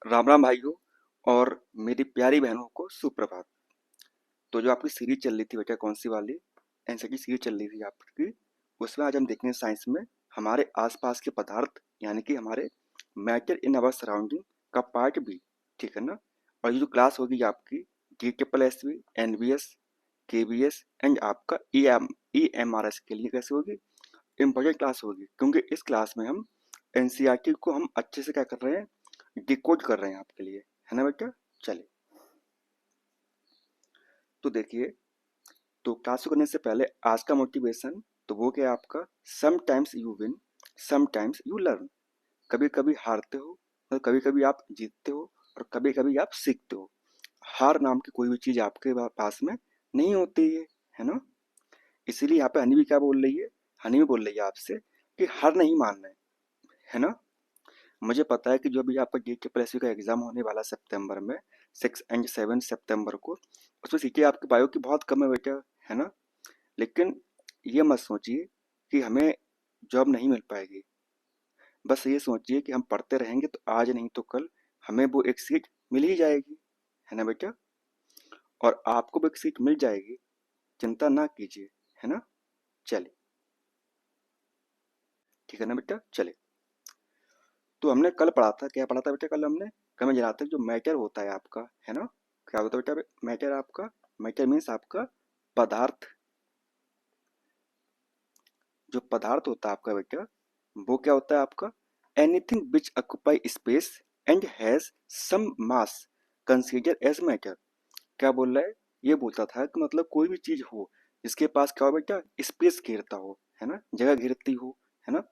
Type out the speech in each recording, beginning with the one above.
राम राम भाइयों और मेरी प्यारी बहनों को सुप्रभात। तो जो आपकी सीरीज चल रही थी बेटा, कौन सी वाली एनसीईआरटी सीरीज चल रही थी आपकी, उसमें आज हम देखेंगे साइंस में हमारे आसपास के पदार्थ, यानी कि हमारे मैटर इन आवर सराउंडिंग का पार्ट भी। ठीक है ना। और ये जो क्लास होगी आपकी DSSB, NBS, KBS एंड आपका EMRS के लिए कैसे होगी, इम्पोर्टेंट क्लास होगी, क्योंकि इस क्लास में हम एनसीईआरटी को हम अच्छे से क्या कर रहे हैं, डिकोड कर रहे हैं आपके लिए, है ना बेटा। चलिए, तो देखिए, तो क्लास को करने से पहले आज का मोटिवेशन तो वो क्या है आपका, sometimes you win, sometimes you learn. कभी कभी हारते हो और कभी कभी आप जीतते हो और कभी कभी आप सीखते हो। हार नाम की कोई भी चीज आपके पास में नहीं होती है ना। इसीलिए यहाँ पे हनी भी क्या बोल रही है, हनी भी बोल रही है आपसे कि हार नहीं मानना है ना। मुझे पता है कि जो भी आपका DSSB का एग्जाम होने वाला सितंबर में, 6 और 7 सितंबर को, उसमें सीटें आपके बायो की बहुत कम है बेटा, है ना। लेकिन ये मत सोचिए कि हमें जॉब नहीं मिल पाएगी। बस ये सोचिए कि हम पढ़ते रहेंगे तो आज नहीं तो कल हमें वो एक सीट मिल ही जाएगी, है ना बेटा। और आपको भी एक सीट मिल जाएगी, चिंता ना कीजिए, है ना। चलिए, ठीक है ना बेटा। चलिए, तो हमने कल पढ़ा था, क्या पढ़ा था बेटा कल हमने, कल मैं जरा था जो मैटर होता है आपका, है ना। क्या होता है बेटा मैटर आपका, मैटर मीन्स आपका पदार्थ। जो पदार्थ होता है आपका बेटा, वो क्या होता है आपका, anything which occupy space and has some mass consider as matter. क्या बोल रहा है, ये बोलता था कि मतलब कोई भी चीज हो जिसके पास क्या हो बेटा, स्पेस घेरता हो, है ना, जगह घेरती हो, है ना।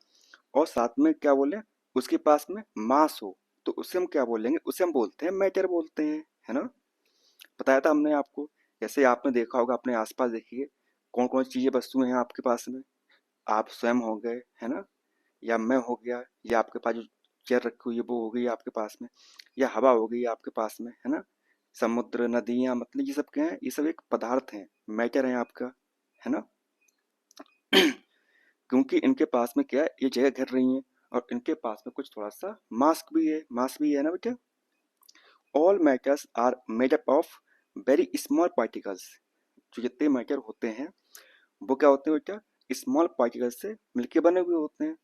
और साथ में क्या बोले, उसके पास में मास हो, तो उसे हम क्या बोलेंगे, उसे हम बोलते हैं मैटर बोलते हैं, है ना। बताया था हमने आपको। जैसे आपने देखा होगा अपने आसपास, देखिए कौन कौन सी चीजें वस्तुएं हैं आपके पास में। आप स्वयं हो गए, है ना, या मैं हो गया, या आपके पास जो चेयर रखी हुई है वो हो गई आपके पास में, या हवा हो गई आपके पास में, है ना। समुद्र, नदियां, मतलब ये सब क्या है, ये सब एक पदार्थ हैं, मैटर है आपका, है ना। क्योंकि इनके पास में क्या है, ये जगह घेर रही है और इनके पास में कुछ थोड़ा सा मास्क भी है, मास भी है ना बेटा। All matters are made up of very small particles. जो जितने मैटर होते हैं वो क्या होते हैं बेटा, स्मॉल पार्टिकल्स से मिलके बने हुए होते हैं,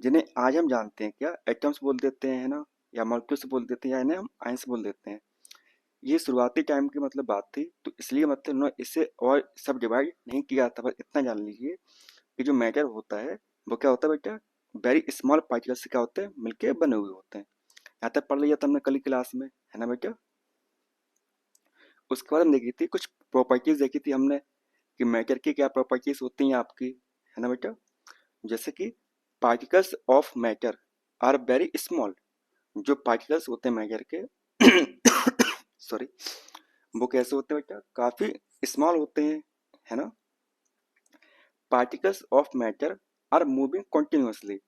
जिन्हें आज हम जानते हैं क्या, एटम्स बोल देते हैं, है ना, या मॉलिक्यूल्स बोल देते हैं, या इन्हें हम आयंस बोल देते हैं। ये शुरुआती टाइम की मतलब बात थी, तो इसलिए मतलब उन्होंने इसे और सब डिवाइड नहीं किया था। बस इतना जान लीजिए कि जो मैटर होता है वो क्या होता है बेटा, वेरी स्मॉल पार्टिकल्स से क्या होते हैं, मिलके बने हुए होते हैं। यहाँ तक पढ़ लिया था हमने कल की क्लास में, है ना बेटा। उसके बाद हम देखी थी कुछ प्रॉपर्टीज, देखी थी हमने कि मैटर की क्या प्रॉपर्टीज होती हैं आपकी, है ना बेटा। जैसे कि particles of matter are very small. जो पार्टिकल्स होते हैं मैटर के सॉरी, वो कैसे होते हैं बेटा, काफी स्मॉल होते हैं, है ना। Particles of matter are moving continuously.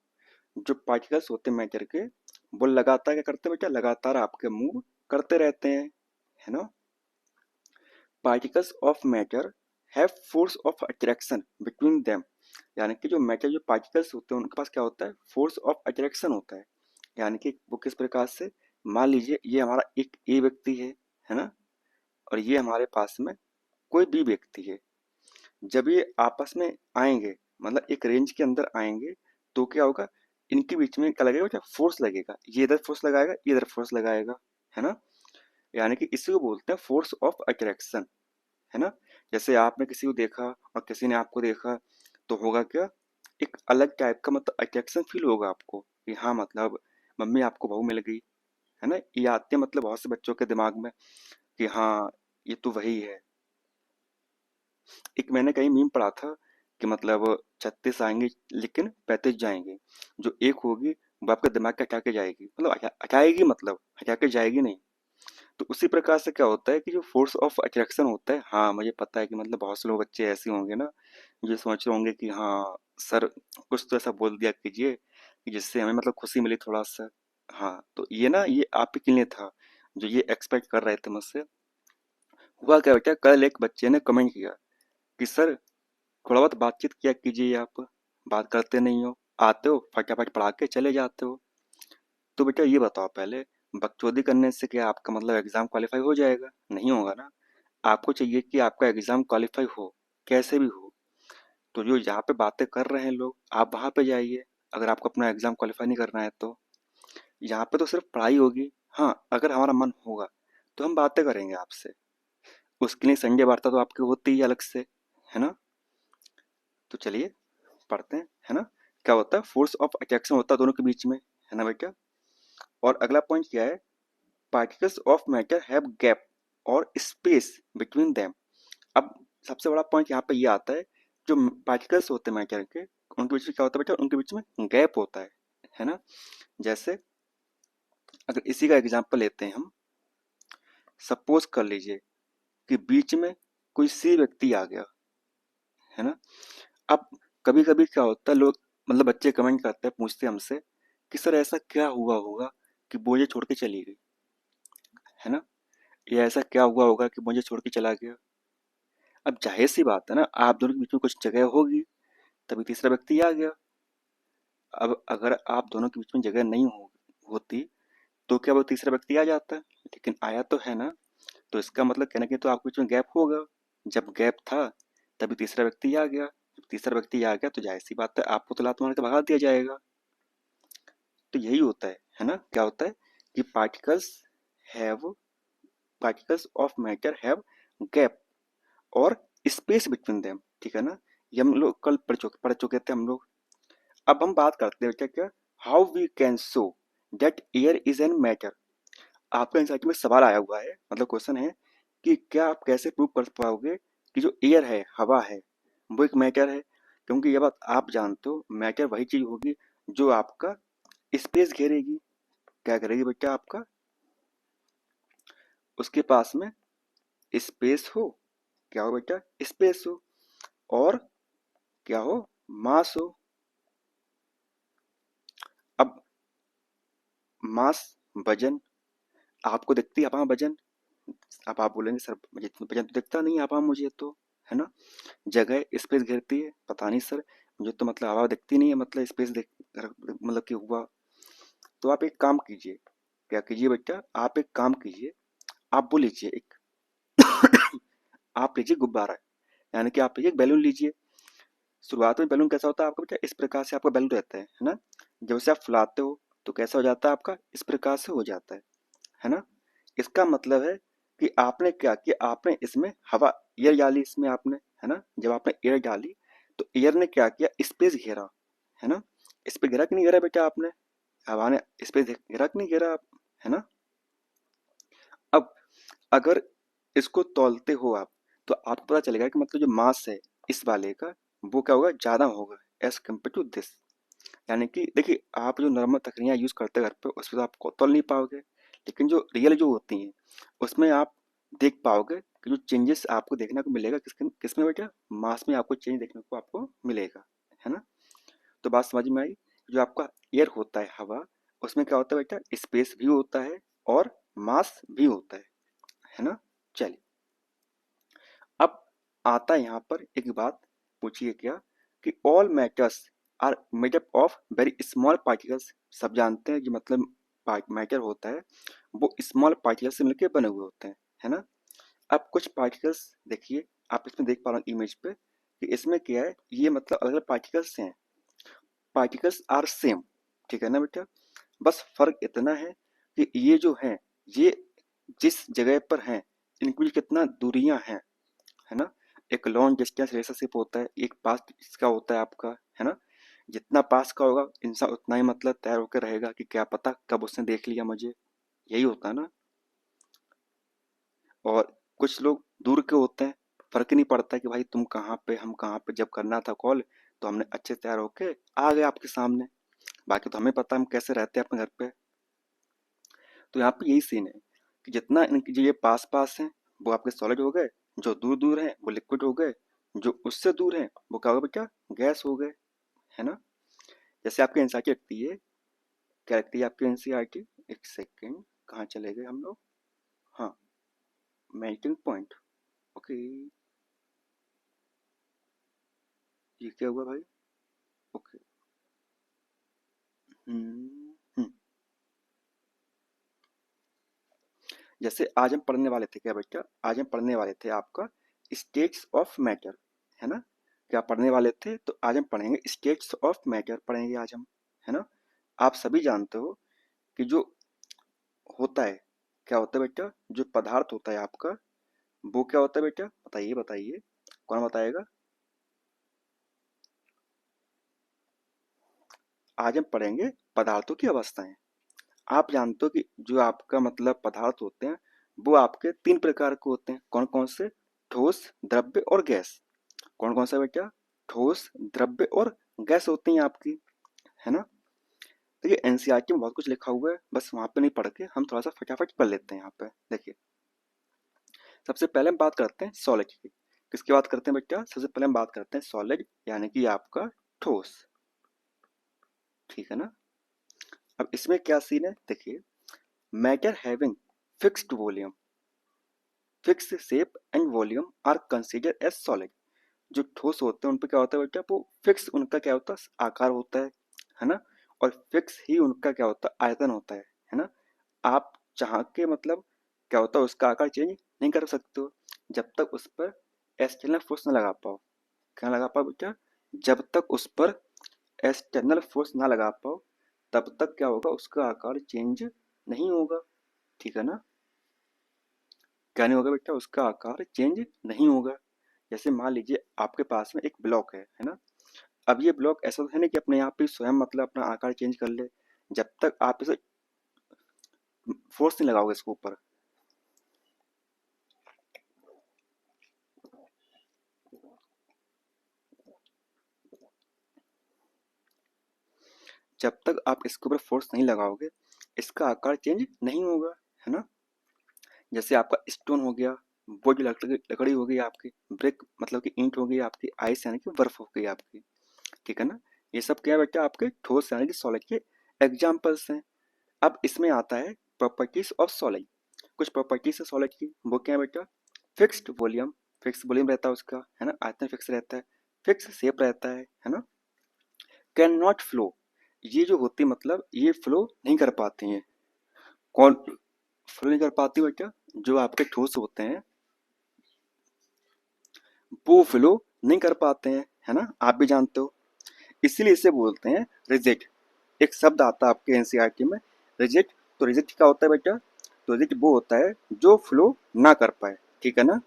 जो पार्टिकल्स होते हैं मैटर के, वो लगातार क्या करते हैं बेटा, लगातार आपके मूव करते रहते हैं, है ना। Particles of matter have force of attraction between them. यानी कि जो मैटर, जो पार्टिकल्स होते हैं उनके पास क्या होता है, फोर्स ऑफ अट्रैक्शन होता है। यानी कि वो किस प्रकार से, मान लीजिए ये हमारा एक ए व्यक्ति है ना, और ये हमारे पास में कोई बी व्यक्ति है। जब ये आपस में आएंगे, मतलब एक रेंज के अंदर आएंगे, तो क्या होगा, इनके बीच में क्या लगेगा बेटा, फोर्स लगेगा। ये इधर फोर्स लगाएगा, ये इधर फोर्स लगाएगा, है ना। यानी कि इसी को बोलते हैं फोर्स ऑफ अट्रैक्शन, है ना। जैसे आपने किसी को देखा और किसी ने आपको देखा, तो होगा क्या, एक अलग टाइप का मतलब अट्रैक्शन फील होगा आपको कि हाँ मतलब मम्मी आपको बहू मिल गई, है ना। ये आते हैं मतलब बहुत से बच्चों के दिमाग में कि हाँ ये तो वही है। एक मैंने कहीं मीम पढ़ा था कि मतलब 36 आएंगे लेकिन 35 जाएंगे। जो एक होगी वो आपके दिमाग के हटा के जाएगी, मतलब हटाएगी, मतलब हटा के जाएगी नहीं। तो उसी प्रकार से क्या होता है कि जो फोर्स ऑफ अट्रैक्शन होता है, हाँ मुझे पता है कि मतलब बहुत से लोग बच्चे ऐसे होंगे ना, जो सोच रहे होंगे कि हाँ सर कुछ तो ऐसा बोल दिया कीजिए कि जिससे हमें मतलब खुशी मिली थोड़ा सा। हाँ तो ये ना, ये आप ही के लिए था जो ये एक्सपेक्ट कर रहे थे मुझसे। हुआ क्या बेटा, कल एक बच्चे ने कमेंट किया कि सर थोड़ा बहुत बातचीत किया कीजिए, आप बात करते नहीं हो, आते हो फटाफट पढ़ा के चले जाते हो। तो बेटा ये बताओ पहले, बकचोदी करने से क्या आपका मतलब एग्जाम क्वालिफाई हो जाएगा? नहीं होगा ना। आपको चाहिए कि आपका एग्जाम क्वालिफाई हो, कैसे भी हो। तो जो यहाँ पे बातें कर रहे हैं लोग, आप वहां पे जाइए। अगर आपको अपना एग्जाम क्वालिफाई नहीं करना है तो यहाँ पे तो सिर्फ पढ़ाई होगी। हाँ, अगर हमारा मन होगा तो हम बातें करेंगे आपसे। उसके लिए संजय वार्ता तो आपकी होती ही अलग से, है ना। तो चलिए पढ़ते हैं, है ना। क्या होता है? फोर्स ऑफ अट्रैक्शन होता है दोनों के बीच में, है ना बेटा। और अगला पॉइंट क्या है? Particles of matter have gap और स्पेस बिटवीन देम। अब सबसे बड़ा पॉइंट यहाँ पे ये आता है, जो पार्टिकल्स होते हैं मैटर के, उनके बीच में क्या होता है बेटा? उनके बीच में गैप होता है ना। जैसे अगर इसी का एग्जांपल लेते हैं हम, सपोज कर लीजिए कि बीच में कोई सी व्यक्ति आ गया, है ना। अब कभी कभी क्या होता है, लोग मतलब बच्चे कमेंट करते हैं, पूछते हैं हमसे कि सर ऐसा क्या हुआ होगा कि वो ये छोड़ के चली गई, है ना। या ऐसा क्या हुआ होगा कि मुझे छोड़ के चला गया। अब जाहिर सी बात है ना, आप दोनों के बीच में कुछ जगह होगी, तभी तीसरा व्यक्ति आ गया। अब अगर आप दोनों के बीच में जगह नहीं होती तो क्या वो तीसरा व्यक्ति आ जाता? लेकिन आया तो है ना। तो इसका मतलब कहना कि तो आपके बीच में गैप होगा। जब गैप था तभी तीसरा व्यक्ति आ गया। जब तीसरा व्यक्ति आ गया तो जाहिर सी बात है, आपको तो लात मार के भगा दिया जाएगा। तो यही होता है ना। क्या होता है कि have particles of matter have gap और स्पेस बिटवीन देम, ठीक है ना। ये हम लोग कल पढ़ चुके थे हम लोग। अब हम बात करते हैं क्या क्या, how we can show that air is an matter. आपका एंजाइटी में सवाल आया हुआ है, मतलब क्वेश्चन है कि क्या आप कैसे प्रूव कर पाओगे कि जो एयर है, हवा है, वो एक मैटर है। क्योंकि ये बात आप जानते हो, मैटर वही चीज होगी जो आपका स्पेस घेरेगी। क्या करेगी बेटा? आपका उसके पास में स्पेस हो। क्या हो बेटा? स्पेस हो। और क्या हो? मास हो। अब मास, वजन, आपको दिखती है हवा में वजन। अब आप बोलेंगे सर मुझे वजन तो दिखता नहीं है हवा में मुझे तो, है ना। जगह स्पेस घेरती है, पता नहीं सर मुझे तो मतलब हवा दिखती नहीं है, मतलब स्पेस देख मतलब कि हुआ। तो आप एक काम कीजिए। क्या कीजिए बेटा? आप एक काम कीजिए, आप वो लीजिए एक आप लीजिए गुब्बारा, यानी कि आप लीजिए एक बैलून लीजिए। शुरुआत में बैलून कैसा होता है आपका बेटा? इस प्रकार से आपका बैलून रहता है ना। जब उसे आप फुलाते हो तो कैसा हो जाता है आपका? इस प्रकार से हो जाता है ना। इसका मतलब है कि आपने क्या किया, आपने इसमें हवा, एयर डाली इसमें आपने, है ना। जब आपने एयर डाली तो एयर ने क्या किया? स्पेस घेरा, है ना। इस पे घेरा कि नहीं घेरा बेटा आपने? हवा ने स्पेस घेरा कि नहीं घेरा आप, है ना। अब अगर इसको तौलते हो आप तो आपको पता चलेगा कि मतलब जो मास है इस वाले का, वो क्या होगा? ज्यादा होगा एज कम्पेयर टू दिस। यानी कि देखिए, आप जो नॉर्मल तकनीयाँ यूज करते हैं घर पे उसमें तो आप तौल नहीं पाओगे, लेकिन जो रियल जो होती हैं उसमें आप देख पाओगे कि जो चेंजेस आपको देखने को मिलेगा किसमें किसमें बेटा? मास में आपको चेंज देखने को आपको मिलेगा, है ना। तो बात समझ में आई। जो आपका एयर होता है, हवा, उसमें क्या होता है बेटा? स्पेस भी होता है और मास भी होता है ना। चलिए, अब आता है यहाँ पर एक बात, पूछिए क्या कि all matters are made up of very small particles. सब जानते हैं कि मतलब मैटर होता है वो स्मॉल पार्टिकल्स से मिलकर बने हुए होते हैं, है ना। अब कुछ पार्टिकल्स देखिए, आप इसमें देख पा रहे हो इमेज पे कि इसमें क्या है, ये मतलब अलग अलग पार्टिकल्स हैं। पार्टिकल्स आर सेम, ठीक है ना बेटा। बस फर्क इतना है कि ये जो हैं, ये जिस जगह पर हैं इनके बीच कितना दूरियां हैं, है ना। एक लॉन्ग डिस्टेंस रिलेशनशिप होता है, एक पास इसका होता है आपका, है ना। जितना पास का होगा इंसान उतना ही मतलब तैयार होकर रहेगा कि क्या पता कब उसने देख लिया मुझे। यही होता है ना। और कुछ लोग दूर के होते हैं, फर्क ही नहीं पड़ता कि भाई तुम कहाँ पे हम कहाँ पे, जब करना था कॉल तो हमने अच्छे से तैयार होके आ गए आपके सामने। बाकी तो हमें पता है हम कैसे रहते हैं अपने घर पे। तो यहाँ पे यही सीन है कि जितना इनकी जो ये पास पास हैं वो आपके सॉलिड हो गए, जो दूर दूर हैं वो लिक्विड हो गए, जो उससे दूर हैं वो क्या होगा बेटा? गैस हो गए, है ना। जैसे आपकी एनसीईआरटी रखती है, क्या रखती है आपकी एनसीईआरटी? एक सेकेंड, कहाँ चले गए हम लोग? हाँ, मेल्टिंग पॉइंट। ओके, ये क्या हुआ भाई? ओके, हम्म, जैसे आज हम पढ़ने वाले थे क्या बेटा, आज हम पढ़ने वाले थे आपका स्टेट्स ऑफ मैटर, है ना। क्या पढ़ने वाले थे, तो आज हम पढ़ेंगे स्टेट्स ऑफ मैटर पढ़ेंगे आज हम, है ना। आप सभी जानते हो कि जो होता है, क्या होता है बेटा, जो पदार्थ होता है आपका, वो क्या होता है बेटा, बताइए बताइए, कौन बताएगा। आज हम पढ़ेंगे पदार्थों की अवस्थाएं। आप जानते हो कि जो आपका मतलब पदार्थ होते हैं वो आपके तीन प्रकार के होते हैं, कौन कौन से, ठोस, द्रव्य और गैस। कौन कौन सा बेटा, ठोस, द्रव्य और गैस होती हैं आपकी, है ना। देखिए एनसीईआरटी में बहुत कुछ लिखा हुआ है, बस वहां पे नहीं पढ़ के हम थोड़ा सा फटाफट पढ़ लेते हैं यहाँ पे। देखिए सबसे पहले हम बात करते हैं सॉलिड की। किसकी बात करते हैं बेटा, सबसे पहले हम बात करते हैं सॉलिड यानी कि आपका ठोस, ठीक है ना। अब इसमें क्या सीन है, देखिए matter having fixed volume, fix shape and volume are consider as solid. जो ठोस होते हैं उन पे क्या होता है बेटा, वो फिक्स उनका क्या होता है, आकार होता है ना। और फिक्स ही उनका क्या होता है, आयतन होता है ना। आप चाह के मतलब क्या होता है उसका आकार चेंज नहीं कर सकते हो जब तक उस पर एक्सटर्नल फोर्स ना लगा पाओ। क्या लगा पाओ बेटा, जब तक उस पर एक्सटर्नल फोर्स ना लगा पाओ तब तक क्या होगा, उसका आकार चेंज नहीं होगा, ठीक है ना। क्या नहीं होगा बेटा, उसका आकार चेंज नहीं होगा। जैसे मान लीजिए आपके पास में एक ब्लॉक है ना। अब ये ब्लॉक ऐसा तो है नहीं कि अपने आप ही स्वयं मतलब अपना आकार चेंज कर ले, जब तक आप इसे फोर्स नहीं लगाओगे इसके ऊपर। जब तक आप इसके ऊपर फोर्स नहीं लगाओगे इसका आकार चेंज नहीं होगा, है ना। जैसे आपका स्टोन हो गया, वो जो लकड़ी लकड़ी हो गई आपकी, ब्रिक मतलब कि ईंट हो गई आपकी, आइस यानी कि बर्फ हो गई आपकी, ठीक है ना। ये सब क्या है बेटा, आपके ठोस यानी कि सॉलिड के एग्जाम्पल्स हैं। अब इसमें आता है प्रॉपर्टीज ऑफ सॉलिड। कुछ प्रॉपर्टीज है सॉलिड की, वो क्या है बेटा, फिक्स्ड वॉल्यूम, फिक्स वॉल्यूम रहता है उसका, है ना, आयतन फिक्स रहता है, फिक्स शेप रहता है ना। कैन नॉट फ्लो, ये जो होती है मतलब ये फ्लो नहीं कर पाती हैं। कौन फ्लो नहीं कर पाती बेटा, जो आपके ठोस होते हैं वो फ्लो नहीं कर पाते हैं, है ना, आप भी जानते हो। इसीलिए इसे बोलते हैं रिजिड। एक शब्द आता है आपके एनसीईआरटी में, रिजिड। तो रिजिड क्या होता है बेटा, तो रिजिड वो होता है जो फ्लो ना कर पाए, ठीक है ना।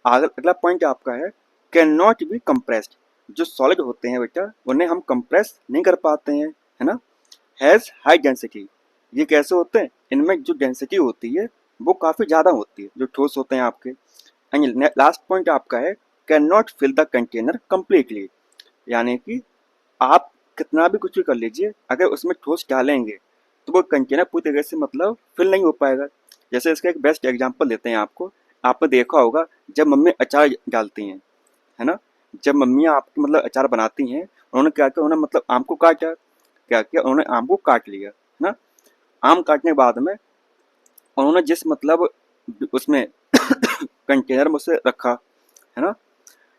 अगला पॉइंट आपका है कैन नॉट बी कंप्रेस्ड। जो सॉलिड होते हैं बेटा उन्हें हम कंप्रेस नहीं कर पाते हैं, है ना। हैज हाई डेंसिटी, ये कैसे होते हैं, इनमें जो डेंसिटी होती है वो काफी ज्यादा होती है जो ठोस होते हैं आपके। एंड लास्ट पॉइंट आपका है can not fill the container completely, यानी कि आप कितना भी कुछ भी कर लीजिए अगर उसमें ठोस डालेंगे तो वो कंटेनर पूरी तरीके से मतलब फिल नहीं हो पाएगा। जैसे इसका एक बेस्ट एग्जांपल देते हैं आपको। आपने देखा होगा जब मम्मी अचार डालती हैं, है ना, जब मम्मियाँ आपकी मतलब अचार बनाती हैं उन्होंने क्या किया, उन्होंने मतलब आम को काटा, क्या किया उन्होंने आम को काट लिया, है ना। आम काटने के बाद में उन्होंने जिस मतलब उसमें कंटेनर में उसे रखा, है ना,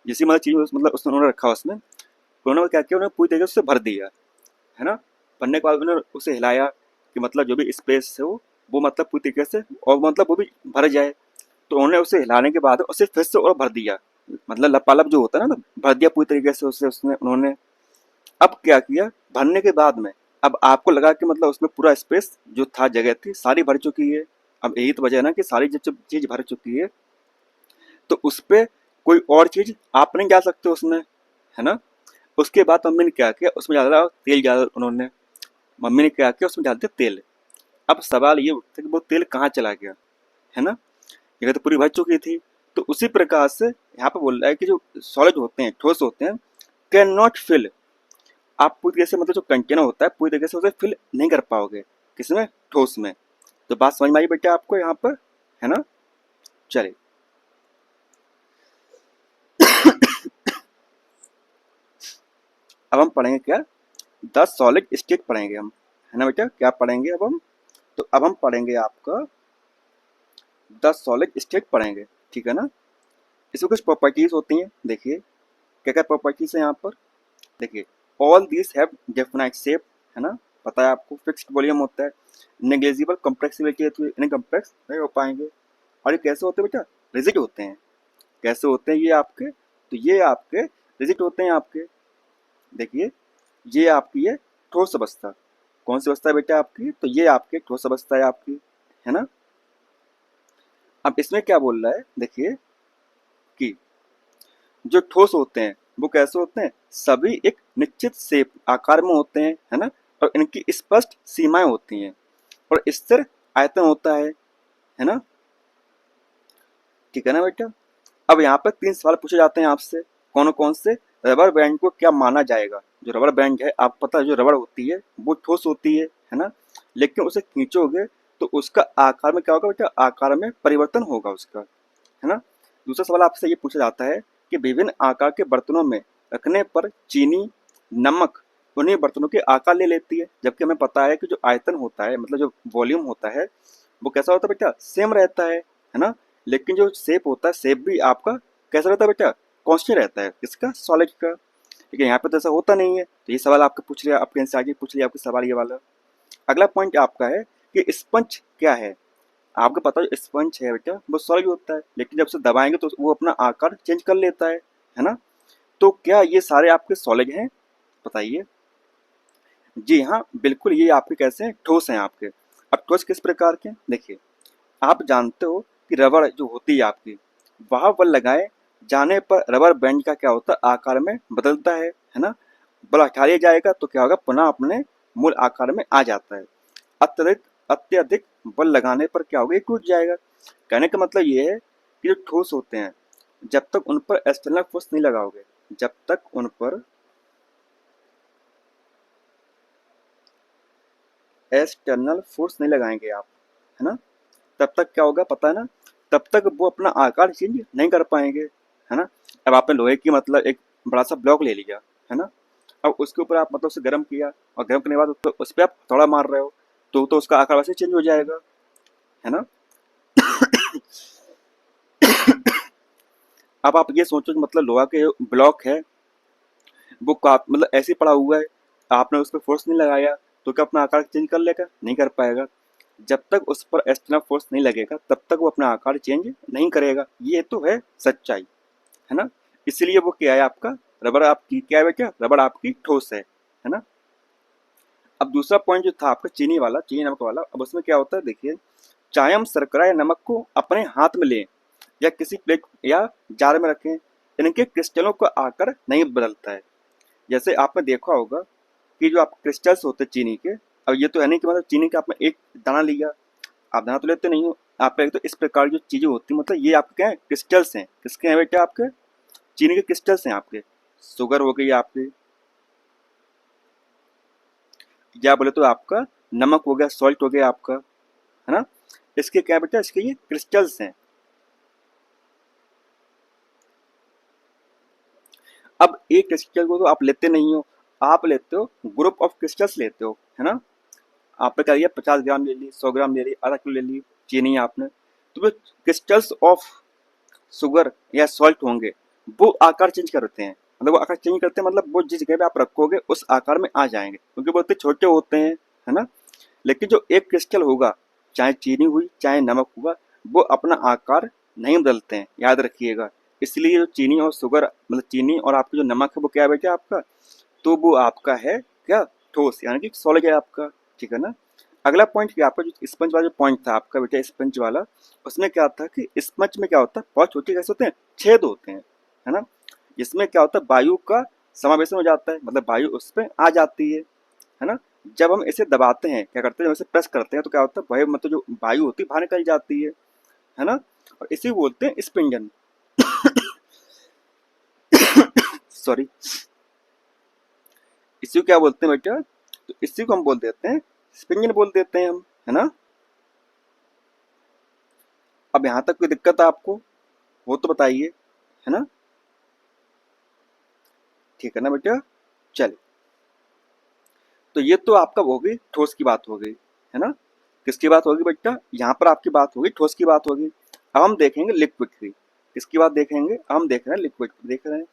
जिसी मतलब चीज मतलब उसने उन्होंने रखा उसमें, उन्होंने क्या किया, उन्होंने पूरी तरीके से भर दिया, है ना। भरने के बाद उन्होंने उसे हिलाया कि मतलब जो भी स्पेस है वो मतलब पूरी तरीके से और मतलब वो भी भर जाए। तो उन्होंने उसे हिलाने के बाद उसे फिर से और भर दिया, मतलब लपालप जो होता है ना, तो भर दिया पूरी तरीके से उसे उसने उन्होंने। अब क्या किया, भरने के बाद में अब आपको लगा कि मतलब उसमें पूरा स्पेस जो था जगह थी सारी भर चुकी है। अब यही तो वजह है ना कि सारी जब चीज भर चुकी है तो उस पे कोई और चीज आप नहीं डाल सकते उसमें, है ना। उसके बाद मम्मी ने क्या किया, उसमें डाला तेल, डाला उन्होंने, मम्मी ने क्या किया उसमें डाल दिया तेल। अब सवाल ये उठता है कि वो तेल कहाँ चला गया, है ना, जगह तो पूरी भर चुकी थी। तो उसी प्रकार से यहाँ पे बोल रहा है कि जो सॉलिड होते हैं, ठोस होते हैं, कैन नॉट फिल, आप पूरी तरीके से मतलब जो कंटेनर होता है पूरी तरीके से उसे फिल नहीं कर पाओगे, किसमें, ठोस में। तो बात समझ में आई बेटा आपको यहाँ पर, है ना। चलिए अब हम पढ़ेंगे क्या, 10 सॉलिड स्टेट पढ़ेंगे हम, है ना बेटा, क्या पढ़ेंगे अब हम, तो अब हम पढ़ेंगे आपका 10 सॉलिड स्टेट पढ़ेंगे, ठीक है ना। इसमें कुछ प्रॉपर्टीज होती हैं, देखिए क्या क्या प्रॉपर्टीज है यहाँ पर। देखिए all these have definite shape, है ना, पता है आपको, फिक्स्ड वॉल्यूम होता है, नेग्लिजिबल कॉम्प्लेक्सिबिलिटी है तो इन्हें कॉम्प्लेक्स नहीं हो पाएंगे। और ये कैसे होते हैं बेटा, रिजिड होते हैं। कैसे होते हैं ये आपके, तो ये आपके रिजिड होते हैं आपके। देखिए ये आपकी है ठोस अवस्था। कौन सी अवस्था है बेटा आपकी, तो ये आपके ठोस अवस्था है आपकी, है ना। अब इसमें क्या बोल रहा है, देखिए कि जो ठोस होते हैं वो कैसे होते हैं, सभी एक निश्चित शेप आकार में होते हैं, है ना, और इनकी स्पष्ट सीमाएं होती हैं और स्थिर आयतन होता है ना। ठीक है ना बेटा। अब यहाँ पर 3 सवाल पूछे जाते हैं आपसे, कौन कौन से। रबर बैंड को क्या माना जाएगा, जो रबर बैंड है आपको पता है जो रबर होती है वो ठोस होती है ना, लेकिन उसे खींचोगे तो उसका आकार में क्या होगा बेटा, आकार में परिवर्तन होगा उसका, है ना। दूसरा सवाल आपसे ये पूछा जाता है कि विभिन्न आकार के बर्तनों में रखने पर चीनी, नमक उन्हीं बर्तनों के आकार ले लेती है, जबकि हमें पता है कि जो आयतन होता है मतलब जो वॉल्यूम होता है वो कैसा होता है बेटा, सेम रहता है ना। लेकिन जो शेप होता है, शेप भी आपका कैसा रहता है बेटा, कॉन्स्टेंट रहता है, किसका, सॉलिड का। लेकिन यहाँ पे तो ऐसा होता नहीं है, तो ये सवाल आपका पूछ लिया, आपके आगे पूछ लिया आपके सवाल ये वाला। अगला पॉइंट आपका है कि स्पंज क्या है। आपको पता है स्पंज है बेटा वो सॉलिड होता है, लेकिन जब उसे दबाएंगे तो वो अपना आकार चेंज कर लेता है ना। तो क्या ये सारे आपके सॉलिड हैं, बताइए। जी हाँ बिल्कुल, ये आपके कैसे हैं, ठोस हैं आपके। अब ठोस किस प्रकार के, देखिए आप जानते हो कि रबड़ जो होती है आपकी, वहां बल लगाए जाने पर रबर बैंड का क्या होता है, आकार में बदलता है ना। बल हटा लिया जाएगा तो क्या होगा, पुनः अपने मूल आकार में आ जाता है। अत्यधिक अत्यधिक बल लगाने पर क्या होगा, ये टूट जाएगा। कहने का मतलब ये है कि जो ठोस होते हैं जब तक उन पर एक्सटर्नल फोर्स नहीं लगाओगे, जब तक उन पर एक्सटर्नल फोर्स नहीं लगाएंगे आप, है ना, तब तक क्या होगा पता है ना, तब तक वो अपना आकार चेंज नहीं कर पाएंगे, है ना। अब आपने लोहे की मतलब एक बड़ा सा ब्लॉक ले लिया, है ना। अब उसके ऊपर आप मतलब उसे गर्म किया और गर्म करने के बाद उस पर आप थोड़ा मार रहे हो तो उसका आकार वैसे चेंज हो जाएगा, है ना। अब आप ये सोचो कि मतलब लोहा के ब्लॉक है वो मतलब ऐसे ही पड़ा हुआ है, आपने उस पर फोर्स नहीं लगाया तो क्या अपना आकार चेंज कर लेगा, नहीं कर पाएगा। जब तक उस पर एक्सटर्नल फोर्स नहीं लगेगा तब तक वो अपना आकार चेंज नहीं करेगा, ये तो है सच्चाई, है ना। इसलिए वो क्या है आपका, रबर आपकी क्या है बेटा, रबर आपकी ठोस है ना। अब दूसरा पॉइंट जो था आपका चीनी वाला, चीनी नमक वाला, अब उसमें क्या होता है देखिए, चाहे हम शर्करा या नमक को अपने हाथ में लें या किसी प्लेट या जार में रखें, इनके क्रिस्टलों का आकार नहीं बदलता है। जैसे आपने देखा होगा कि जो आप क्रिस्टल्स होते हैं चीनी के, अब ये तो है नहीं कि मतलब चीनी का आपने एक दाना लिया, आप दाना तो लेते नहीं हो, आप एक तो इस प्रकार की जो चीजें होती हैं मतलब ये आपके क्या है, क्रिस्टल्स हैं, किसके हैं बेटे आपके, चीनी के क्रिस्टल्स हैं आपके। शुगर हो गई आपकी, या बोले तो आपका नमक हो गया, सॉल्ट हो गया आपका, है ना। इसके क्या है बेटा, इसके ये क्रिस्टल्स हैं। अब एक क्रिस्टल को तो आप लेते नहीं हो, आप लेते हो ग्रुप ऑफ क्रिस्टल्स लेते हो, है ना। आपने क्या लिया, 50 ग्राम ले ली, 100 ग्राम ले ली, आधा किलो ले ली चीनी आपने, तो वो क्रिस्टल्स ऑफ शुगर या सॉल्ट होंगे, वो आकार चेंज करते हैं, मतलब वो आकार चेंज करते हैं मतलब वो जिस जगह पे आप रखोगे उस आकार में आ जाएंगे, क्योंकि वो इतने छोटे होते हैं, है ना। लेकिन जो एक क्रिस्टल होगा, चाहे चीनी हुई चाहे नमक हुआ, वो अपना आकार नहीं बदलते हैं, याद रखिएगा। इसलिए जो चीनी और शुगर मतलब चीनी और आपका जो नमक है वो क्या है बेटा आपका, तो वो आपका है क्या, ठोस यानी कि सॉलिड है आपका, ठीक है ना। अगला पॉइंट क्या आपका, जो स्पंज वाला जो पॉइंट था आपका बेटा स्पंज वाला, उसमें क्या था कि स्पंज में क्या होता है, बहुत छोटे कैसे होते हैं, छेद होते हैं, है ना। इसमें क्या होता है, वायु का समावेशन हो जाता है, मतलब वायु उस पर आ जाती है ना। जब हम इसे दबाते हैं, क्या करते हैं, जब इसे प्रेस करते हैं तो क्या होता है, वही मतलब जो वायु होती है बाहर निकल जाती है ना। और इसी बोलते हैं स्पिंडन। सॉरी, इसी को क्या बोलते हैं बेटा, तो इसी को हम बोल देते हैं स्पिंडन बोल देते हैं हम, है ना। अब यहाँ तक कोई दिक्कत है आपको, वो तो बताइए, है ना। ठीक है ना बेटा, चलिए। तो ये तो आपका हो गई ठोस की बात हो गई, है ना। किसकी बात होगी बेटा, यहाँ पर आपकी बात होगी ठोस की बात होगी। अब हम देखेंगे लिक्विड की, किसकी बात देखेंगे, हम देख रहे हैं लिक्विड देख रहे हैं।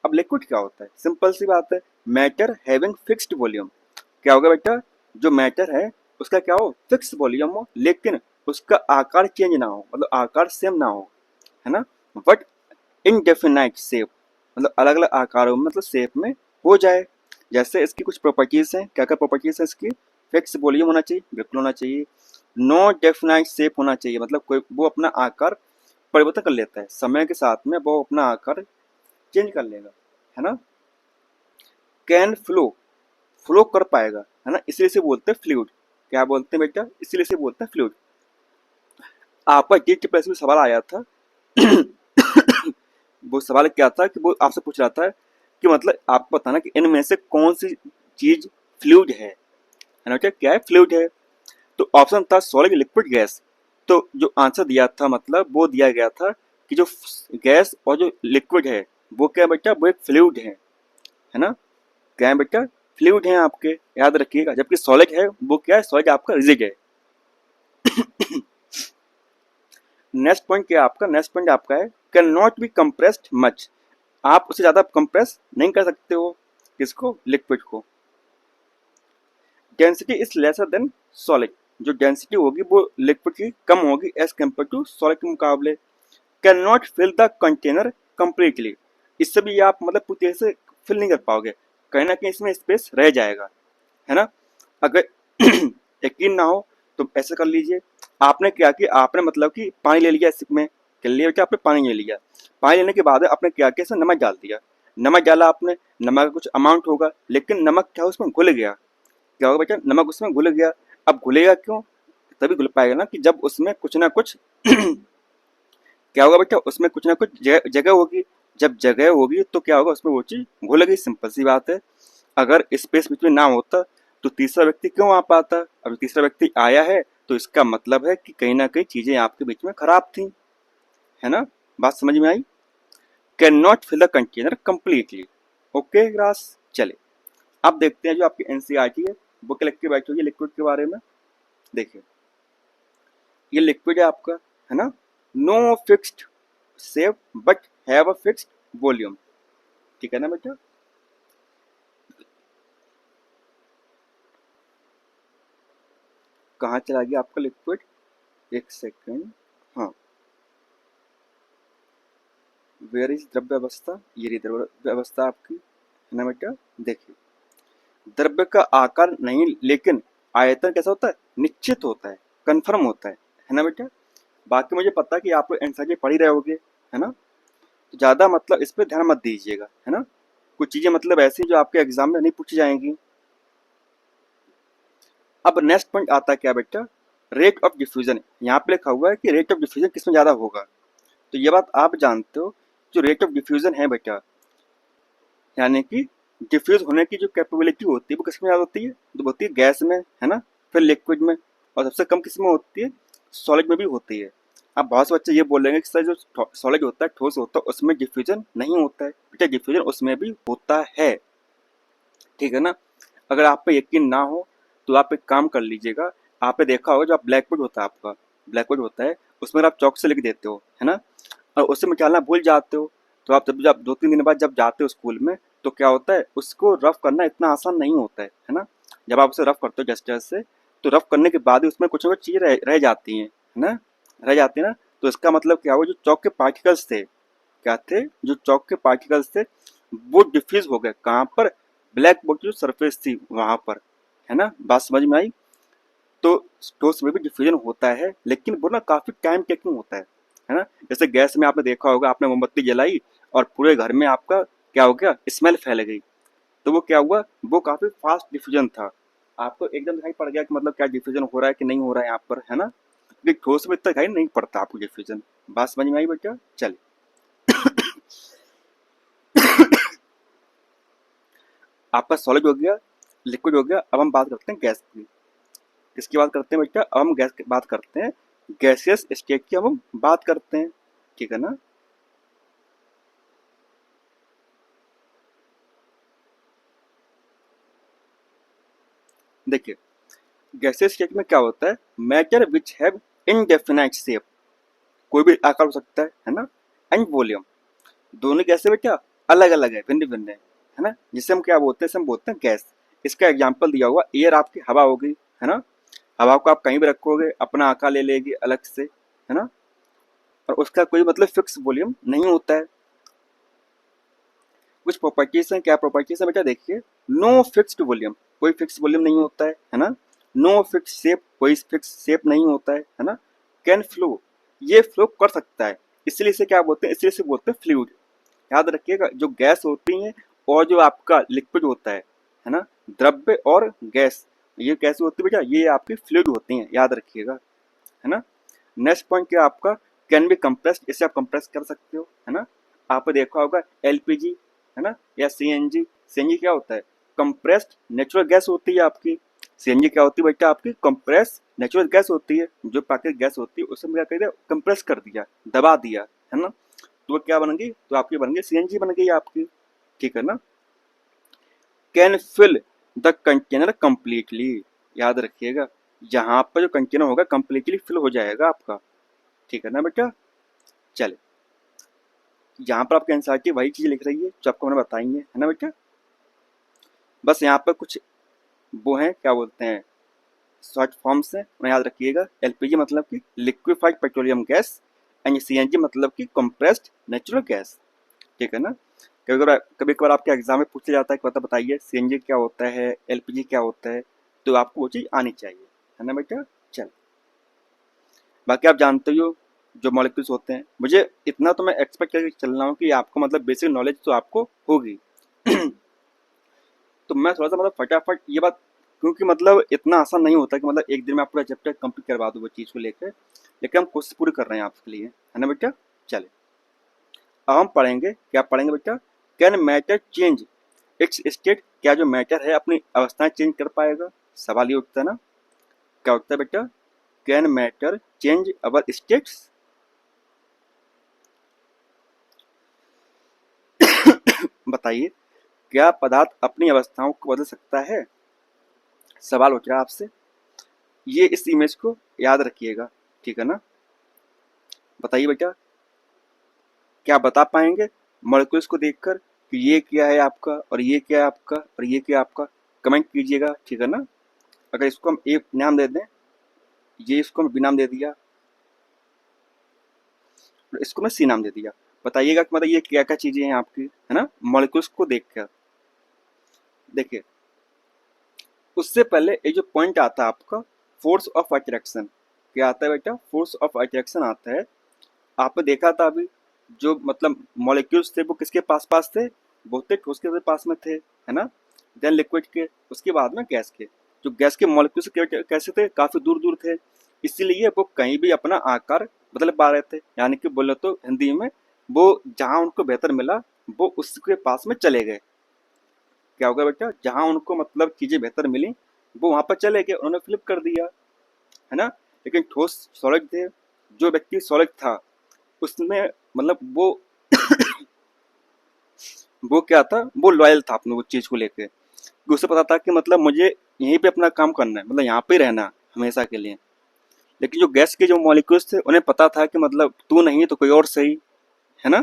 अब लिक्विड क्या होता है, सिंपल सी बात है, मैटर हैविंग फिक्स्ड वॉल्यूम। क्या होगा बेटा, जो मैटर है उसका क्या हो, फिक्स वॉल्यूम हो, लेकिन उसका आकार चेंज ना हो, मतलब आकार सेम ना हो, है ना। बट इनडेफिनाइट शेप, मतलब अलग अलग आकारों में, मतलब शेप में हो जाए। जैसे इसकी कुछ प्रॉपर्टीज हैं, क्या क्या प्रॉपर्टीज है इसकी, फिक्स वॉल्यूम होना चाहिए, बिल्कुल होना चाहिए, नो डेफिनाइट शेप होना चाहिए, मतलब कोई वो अपना आकार परिवर्तन कर लेता है समय के साथ में, वो अपना आकार चेंज कर लेगा, है ना। कैन फ्लो, फ्लो कर पाएगा, है ना, इसलिए से बोलते हैं फ्लूइड। क्या बोलते हैं बेटा, इसलिए से बोलते हैं फ्लूइड। आपका जीके प्लस में सवाल आया था वो सवाल क्या था कि वो आपसे पूछ रहा था कि मतलब आप बताना कि इनमें से कौन सी चीज फ्लूइड है ना बेटा, क्या है, फ्लूइड है। तो ऑप्शन था सॉलिड, लिक्विड, गैस। तो जो आंसर दिया था, मतलब वो दिया गया था कि जो गैस और जो लिक्विड है वो क्या है बेटा, वो एक फ्लूइड है ना। क्या है बेटा, फ्लूइड है आपके, याद रखिएगा। जबकि सॉलिड है वो क्या है, सॉलिड आपका रिजिड है। नेक्स्ट पॉइंट क्या है आपका, नेक्स्ट पॉइंट आपका है can not be compressed much, आप उससे ज्यादा कंप्रेस नहीं कर सकते हो, किसको, लिक्विड को। Density is lesser than solid, जो डेंसिटी होगी वो लिक्विड की कम होगी एज कम्पेयर टू सॉलिड के मुकाबले। Can not fill the container completely, इससे भी आप मतलब पूरी तरह से फिल नहीं कर पाओगे, कहीं ना कहीं इसमें स्पेस रह जाएगा, है ना। अगर यकीन ना हो तो ऐसे कर लीजिए, आपने क्या किया, आपने मतलब कि पानी ले लिया इसमें, कर लिया बेटा, आपने पानी ले लिया, पानी लेने के बाद आपने क्या किया, इसमें नमक डाल दिया, नमक डाला आपने, नमक का कुछ अमाउंट होगा, लेकिन नमक क्या उसमें घुल गया, क्या होगा बेटा, नमक उसमें घुल गया। अब घुलेगा क्यों, तभी घुल पाएगा ना कि जब उसमें कुछ ना कुछ क्या होगा बेटा, उसमें कुछ ना कुछ जगह होगी, जब जगह होगी तो क्या होगा, उसमें वो चीज घुल गई, सिंपल सी बात है। अगर स्पेस बीच में ना होता तो तीसरा व्यक्ति क्यों आ पाता, अब तीसरा व्यक्ति आया है तो इसका मतलब है कि कहीं ना कहीं चीजें आपके बीच में खराब थी, है ना। बात समझ में आई। Can not fill the container completely, okay grass. चले अब देखते हैं जो आपकी एनसीईआरटी है वो क्या लिख के बैठी हुई है लिक्विड के बारे में। देखिए ये लिक्विड है आपका, है ना, no fixed shape but have a fixed volume, ठीक है ना बेटा। कहाँ चला गया आपका लिक्विड, एक सेकेंड, हाँ, वेयर इज द्रव्य अवस्था, ये रही द्रव्य अवस्था आपकी, है ना बेटा। देखिए द्रव्य का आकार नहीं, लेकिन आयतन कैसा होता है, निश्चित होता है, कंफर्म होता है ना बेटा। बाकी मुझे पता है कि आप लोग एनसीईआरटी पढ़ ही रहे होगे, है ना, तो ज्यादा मतलब इस पे ध्यान मत दीजिएगा, है ना। कुछ चीजें मतलब ऐसी जो आपके एग्जाम में नहीं पूछी जाएंगी। अब नेक्स्ट पॉइंट आता है क्या बेटा, रेट ऑफ डिफ्यूजन। यहाँ पे लिखा हुआ है कि रेट ऑफ डिफ्यूजन किसमें ज्यादा होगा, तो ये बात आप जानते हो, जो रेट ऑफ डिफ्यूजन है बेटा, यानी कि डिफ्यूज होने की जो कैपेबिलिटी होती है वो किसमें ज्यादा होती है, तो होती है गैस में, है ना, फिर लिक्विड में, और सबसे कम किसमें होती है, सॉलिड में भी होती है। अब बहुत से बच्चे ये बोलेंगे कि सर जो सॉलिड होता है, ठोस होता है, उसमें डिफ्यूजन नहीं होता है, बेटा डिफ्यूजन उसमें भी होता है, ठीक है ना। अगर आप पे यकीन ना हो तो आप एक काम कर लीजिएगा, आपने देखा होगा जो आप ब्लैक बोर्ड होता है आपका, ब्लैक बोर्ड होता है, उसमें आप चौक से लिख देते हो, है ना, और उससे मिटाना भूल जाते हो, तो आप जब 2-3 दिन बाद जब जाते हो स्कूल में तो क्या होता है, उसको रफ करना इतना आसान नहीं होता है ना। जब आप उसे रफ करते हो जस्टर से, तो रफ करने के बाद ही उसमें कुछ ना कुछ चीजें रह जाती हैं, है ना, रह जाती है ना। तो इसका मतलब क्या हुआ, जो चौक के पार्टिकल्स थे, क्या थे, जो चौक के पार्टिकल्स थे वो डिफ्यूज हो गए कहाँ पर, ब्लैक बोर्ड की जो सरफेस थी वहां पर, है ना। बात समझ में आई। तो ठोस में भी डिफ्यूजन होता है, लेकिन वो ना काफी टाइम टेकिंग होता है ना। जैसे गैस में आपने देखा होगा, आपने मोमबत्ती जलाई और पूरे घर में आपका क्या हो गया, स्मेल फैल गई, तो वो क्या हुआ, वो काफी फास्ट डिफ्यूजन था, आपको एकदम दिखाई पड़ गया कि मतलब क्या डिफ्यूजन हो रहा है कि नहीं हो रहा है यहाँ पर, है ना। लेकिन ठोस में इतना दिखाई नहीं पड़ता आपको डिफ्यूजन। बात समझ में आई बेटा। चलिए आपका सॉलिड हो गया, लिक्विड हो गया, अब हम बात करते हैं गैस की। किसकी बात करते हैं बेटा, अब हम गैस की बात करते हैं, गैसियस स्टेट की अब हम बात करते हैं, ठीक है ना। देखिए गैसियस स्टेट में क्या होता है, matter which have indefinite shape, कोई भी आकार हो सकता है ना, एंड वॉल्यूम, दोनों कैसे बेटा, अलग अलग है, भिन्न भिन्न है ना, जिसे हम क्या बोलते हैं, इसे हम बोलते हैं गैस। इसका एग्जाम्पल दिया हुआ, एयर आपकी हवा हो गई, है ना, हवा को आप कहीं भी रखोगे अपना आकार ले लेगी अलग से, है ना, और उसका कोई मतलब फिक्स वॉल्यूम नहीं होता है। कुछ प्रॉपर्टीज हैं, क्या प्रॉपर्टीज है बेटा, देखिए, नो फिक्स्ड वॉल्यूम, कोई फिक्स वॉल्यूम नहीं होता है ना, नो फिक्स शेप, कोई फिक्स शेप नहीं होता है ना, कैन फ्लो, ये फ्लो कर सकता है, इसलिए इसे क्या बोलते हैं, इसलिए इसे बोलते हैं फ्लूइड। याद रखिएगा, जो गैस होती है और जो आपका लिक्विड होता है ना, द्रव्य और गैस, ये कैसे होती है बेटा, ये आपकी फ्लूइड होती हैं, याद रखिएगा, है ना। नेक्स्ट पॉइंट क्या आपका, कैन बी कंप्रेस्ड, इसे आप कंप्रेस कर सकते हो, है ना। आपने देखा होगा एलपीजी, है ना, या सीएनजी, सीएनजी क्या होता है, कंप्रेस्ड नेचुरल गैस होती है आपकी, सीएनजी क्या होती है बेटा, आपकी कंप्रेस नेचुरल गैस होती है, जो प्राकृतिक गैस होती है उसे क्या कर दिया, कंप्रेस कर दिया, दबा दिया, है ना, तो वो क्या बन गई, तो आपकी बन गई सीएनजी बन गई आपकी, ठीक है ना। Can fill the container completely, याद रखिएगा, यहाँ पर जो कंटेनर होगा कंप्लीटली फिल हो जाएगा आपका, ठीक है ना बेटा। चले, यहाँ पर आपके एनसीईआरटी वही चीज लिख रही है जो आपको मैंने बताई है ना बेटा। बस यहाँ पर कुछ वो हैं, क्या बोलते हैं, शॉर्ट फॉर्म्स हैं, उन्हें याद रखिएगा। एलपीजी मतलब कि liquefied petroleum gas, and CNG मतलब कि कंप्रेस्ड नेचुरल गैस, ठीक है ना। कभी कभार आपके एग्जाम में पूछा जाता है कि बताइए सीएनजी क्या होता है, एलपीजी क्या होता है, तो आपको वो चीज़ आनी चाहिए, है ना बेटा। चल, बाकी आप जानते ही हो जो मॉलिक्यूल्स होते हैं, मुझे इतना तो मैं एक्सपेक्ट करके चल रहा हूँ कि आपको मतलब बेसिक नॉलेज तो आपको होगी। तो मैं थोड़ा सा मतलब फटाफट ये बात, क्योंकि मतलब इतना आसान नहीं होता कि मतलब एक दिन में आप पूरा चैप्टर कंप्लीट करवा दो वो चीज़ को लेकर, लेकिन हम कोशिश पूरी कर रहे हैं आपके लिए, है ना बेटा। चले, अब हम पढ़ेंगे, क्या पढ़ेंगे बेटा, can matter change it's state, क्या जो मैटर है अपनी अवस्थाएं चेंज कर पाएगा, सवाल ये उठता है ना, क्या उठता है बेटा, can matter change our states, बताइए, क्या पदार्थ अपनी अवस्थाओं को बदल सकता है, सवाल उठ रहा है आपसे। ये इस इमेज को याद रखिएगा, ठीक है ना। बताइए बेटा, क्या बता पाएंगे मॉलिक्यूल्स को देखकर कि ये क्या है आपका और ये क्या है आपका और ये क्या है आपका, कमेंट कीजिएगा, ठीक है ना। अगर इसको हम ए नाम दे दें, ये इसको हम बी नाम दे दिया, और इसको मैं सी नाम दे दिया, बताइएगा कि मतलब ये क्या क्या चीजें हैं आपकी, है ना, मॉलिक्यूल्स को देखकर। देखिए, उससे पहले ये जो पॉइंट आता है आपका, फोर्स ऑफ अट्रैक्शन, क्या आता है बेटा, फोर्स ऑफ अट्रैक्शन आता है। आपने देखा था अभी, जो मतलब मॉलिक्यूल्स थे वो किसके पास पास थे, बहुत थे ठोस के पास में थे, है ना, देन लिक्विड के, उसके बाद में गैस के, जो गैस के मॉलिक्यूल्स कैसे थे, काफी दूर दूर थे, इसीलिए वो कहीं भी अपना आकार बदल पा रहे थे, यानी कि बोले तो हिंदी में, वो जहां उनको बेहतर मिला वो उसके पास में चले गए। क्या होगा बेटा, जहां उनको मतलब चीजें बेहतर मिली वो वहां पर चले गए, उन्होंने फ्लिप कर दिया, है ना। लेकिन ठोस सॉलिड थे, जो व्यक्ति सॉलिड था उसमें मतलब वो क्या था, वो लॉयल था अपने वो चीज को लेके, कि उसे पता था कि मतलब मुझे यहीं पे अपना काम करना है, मतलब यहाँ पे रहना हमेशा के लिए। लेकिन जो गैस के जो मॉलिक्यूल्स थे उन्हें पता था कि मतलब तू नहीं तो कोई और सही, है ना,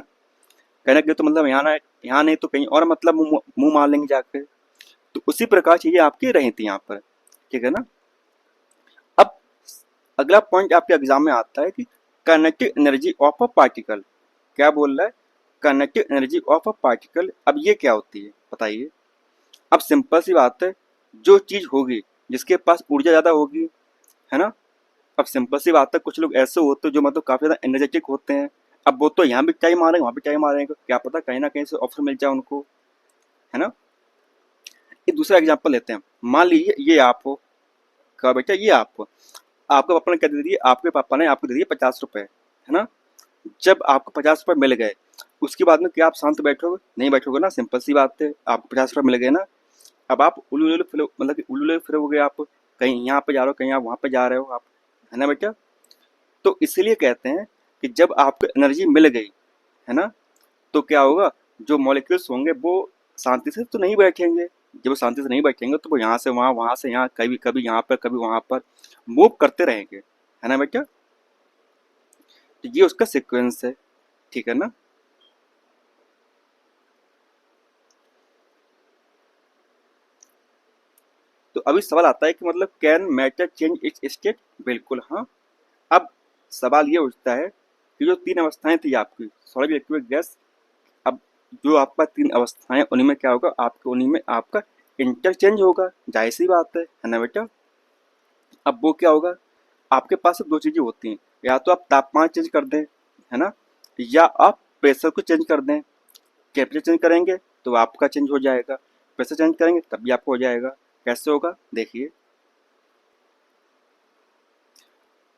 कहने के तो मतलब यहाँ ना, यहाँ नहीं तो कहीं और, मतलब मुंह मुंह मार लेंगे जाके। तो उसी प्रकार चीजें आपकी रही थी यहाँ पर, ठीक है ना। अब अगला पॉइंट आपके एग्जाम में आता है कि kinetic energy of a particle, क्या बोल रहा है, kinetic energy of a particle, अब ये क्या होती है बताइए। अब सिंपल सी बात है, जो चीज होगी जिसके पास ऊर्जा ज्यादा होगी, है ना, अब सिंपल सी बात है, कुछ लोग ऐसे होते हैं जो मतलब काफी ज्यादा एनर्जेटिक होते हैं, अब वो तो यहाँ भी टाइम मारेंगे वहां भी टाइम मारेंगे, क्या पता कहीं ना कहीं से ऑप्शन मिल जाए उनको, है ना। एक दूसरा एग्जाम्पल लेते हैं, मान लीजिए ये आप हो, कहा बेटा ये आप हो, आपके पापा ने क्या दे दिए, आपके पापा ने आपको दे दिए 50 रुपए, है ना। जब आपको 50 रुपए मिल गए, उसके बाद में क्या आप शांत बैठोगे, नहीं बैठोगे ना, सिंपल सी बात है, आपको 50 रुपए मिल गए ना, अब आप उलू उलू फिरो, मतलब कि उलू उलू फिरोगे आप, कहीं यहाँ पे जा रहे हो, कहीं आप वहां पे जा रहे हो आप, है ना बेटा। तो इसलिए कहते हैं कि जब आपको एनर्जी मिल गई, है ना, तो क्या होगा, जो मॉलिक्यूल्स होंगे वो शांति से तो नहीं बैठेंगे, जब वो शांति से नहीं बैठेंगे तो वो यहाँ से वहाँ, वहाँ से यहाँ, कभी कभी यहाँ पर कभी वहाँ पर मूव करते रहेंगे, है ना बेटा। तो ये उसका सीक्वेंस है, ठीक है ना। तो अभी सवाल आता है कि मतलब can matter change it's state? बिल्कुल हाँ। अब सवाल ये उठता है कि जो तीन अवस्थाएं थी आपकी, सॉलिड, लिक्विड, गैस, अब जो आपका तीन अवस्थाएं उन्हीं में क्या होगा, आपके उन्हीं में आपका इंटरचेंज होगा, जाहिर सी बात है ना बेटा। अब वो क्या होगा, आपके पास दो चीजें होती हैं, या तो आप तापमान चेंज कर दें, है ना, या आप प्रेशर को चेंज कर दें। टेम्परेचर चेंज करेंगे तो आपका चेंज हो जाएगा, प्रेशर चेंज करेंगे तब भी आपको हो जाएगा। कैसे होगा देखिए,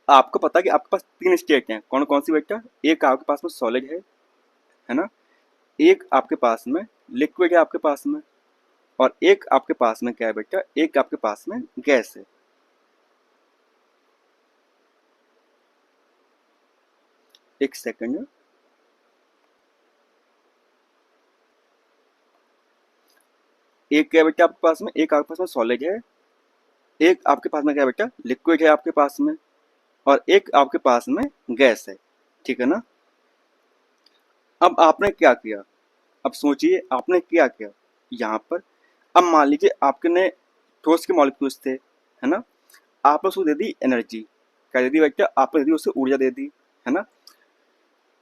आपको पता है कि आपके पास तीन स्टेट हैं, कौन कौन सी बेटा? एक आपके पास में सॉलिड है ना, एक आपके पास में लिक्विड है आपके पास में, और एक आपके पास में क्या है बेटा, एक आपके पास में गैस है। एक सेकंड, एक क्या है बेटा आपके पास में, एक आपके पास में सॉलिड है, एक आपके पास में क्या है बेटा, लिक्विड है आपके पास में, और एक आपके पास में गैस है, ठीक है ना। अब आपने क्या किया, अब सोचिए आपने क्या किया यहाँ पर। अब मान लीजिए आपके ने ठोस के मॉलिक्यूल्स थे, है ना, आपने उसको दे दी एनर्जी, क्या दे दी बेटा, आपने दे दी उसे ऊर्जा दे दी, है ना।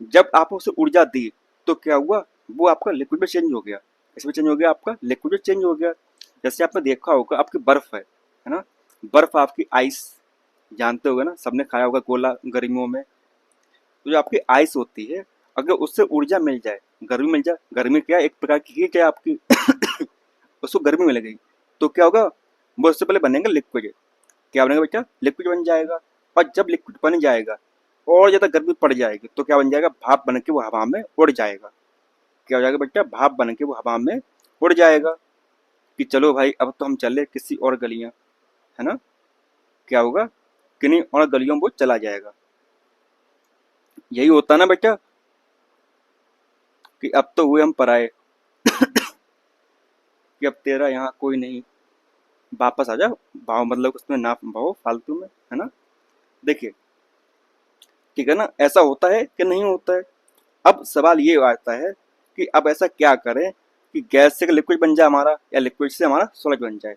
जब आपने उसे ऊर्जा दी तो क्या हुआ, वो आपका लिक्विड में चेंज हो गया, इसमें चेंज हो गया, आपका लिक्विड में चेंज हो गया। जैसे आपने देखा होगा आपकी बर्फ है ना, बर्फ आपकी आइस, जानते होगे ना, सबने खाया होगा गोला गर्मियों में। तो जो आपकी आइस होती है, अगर उससे ऊर्जा मिल जाए, गर्मी मिल जाए, गर्मी क्या है, एक प्रकार की हीट है आपकी उसको गर्मी मिल गई तो क्या होगा, वो उससे पहले बनेगा लिक्विड। क्या बनेगा बेटा, लिक्विड बन जाएगा। और जब लिक्विड बन जाएगा और ज़्यादा गर्मी पड़ जाएगी तो क्या बन जाएगा, भाप बन के वो हवा में उड़ जाएगा। क्या हो जाएगा बेटा, भाप बन के वो हवा में उड़ जाएगा कि चलो भाई अब तो हम चले किसी और गलियां, है ना। क्या होगा, किन्हीं और गलियों में वो चला जाएगा। यही होता ना बेटा कि अब तो हुए हम पराए, कि अब तेरा यहाँ कोई नहीं, वापस आ जाओ, भाव मतलब उसमें ना भाव फालतू में, है ना। देखिए, ठीक है ना, ऐसा होता है कि नहीं होता है। अब सवाल ये आता है कि अब ऐसा क्या करें कि गैस से लिक्विड बन जाए हमारा, या लिक्विड से हमारा सॉलिड बन जाए।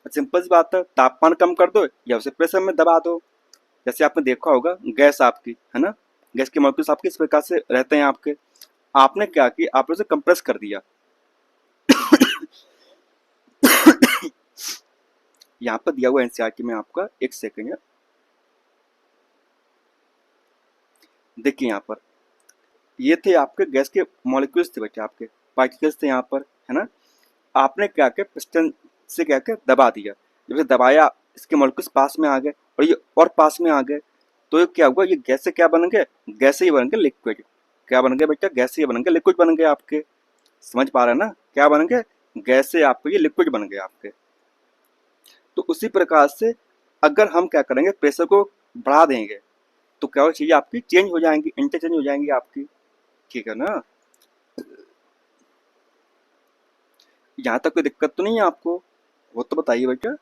सिंपल सी बात है, तापमान कम कर दो या उसे प्रेशर में दबा दो। जैसे आपने देखा होगा गैस आपकी, है ना, गैस के मॉलिक्यूल्स आपके इस प्रकार से रहते हैं आपके, आपने क्या किया, आपने उसे कंप्रेस कर दिया। यहाँ पर दिया हुआ एनसीईआरटी में आपका, एक सेकेंड है, देखिए यहाँ पर ये थे आपके गैस के मॉलिक्यूल्स थे बेटे, आपके पार्टिकल्स थे यहाँ पर, है ना। आपने क्या किया, पिस्टन से क्या किया, दबा दिया। जब से दबाया इसके मॉलिक्यूल्स पास में आ गए और ये और पास में आ गए, तो ये क्या हुआ, ये गैस से क्या बन गए, गैस से ही बन गए लिक्विड। क्या बन गए बेटा, गैस से ये बन गए लिक्विड बन गए आपके। समझ पा रहे हैं ना, क्या बन गए, गैस से आपके ये लिक्विड बन गए आपके। तो उसी प्रकार से अगर हम क्या करेंगे, प्रेशर को बढ़ा देंगे तो क्या हो, चीजें आपकी चेंज हो जाएंगी, इंटरचेंज हो जाएंगी आपकी, ठीक है ना। यहाँ तक कोई दिक्कत तो नहीं है आपको, वो तो बताइए बेटा।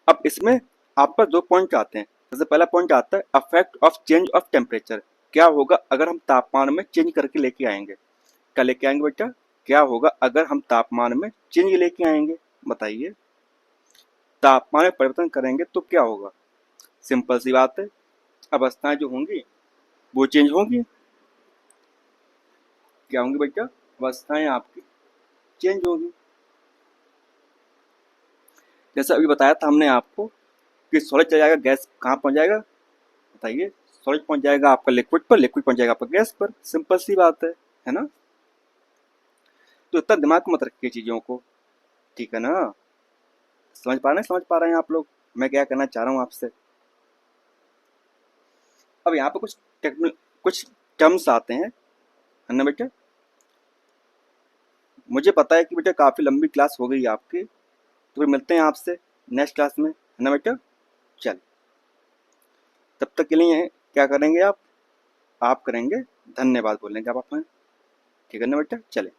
अब इसमें आपका दो पॉइंट आते हैं। सबसे पहला पॉइंट आता है affect of change of temperature. क्या होगा अगर हम तापमान में चेंज करके लेके आएंगे, क्या लेके आएंगे बेटा, क्या होगा अगर हम तापमान में चेंज लेके आएंगे, बताइए। तापमान में परिवर्तन करेंगे तो क्या होगा, सिंपल सी बात है, अवस्थाएं जो होंगी वो चेंज होंगी। क्या होंगी बेटा, अवस्थाएं आपकी चेंज होगी। जैसे अभी बताया था हमने आपको कि सॉलिड चला जाएगा, गैस कहाँ पहुंच जाएगा, बताइए। सॉलिड पहुंच जाएगा आपका लिक्विड पर, लिक्विड पहुंच जाएगा आपका गैस पर, सिंपल सी बात है ना। तो इतना दिमाग में मत रखिए चीजों को, ठीक है ना। समझ पा रहे हैं आप लोग मैं क्या कहना चाह रहा हूँ आपसे। अब यहाँ पे कुछ टर्म्स आते हैं, है ना बेटा। मुझे पता है कि बेटा काफी लंबी क्लास हो गई आपकी, तो फिर मिलते हैं आपसे नेक्स्ट क्लास में, है ना बेटा। चल, तब तक के लिए क्या करेंगे आप करेंगे धन्यवाद बोलेंगे आप अपना, ठीक है ना बेटा, चले।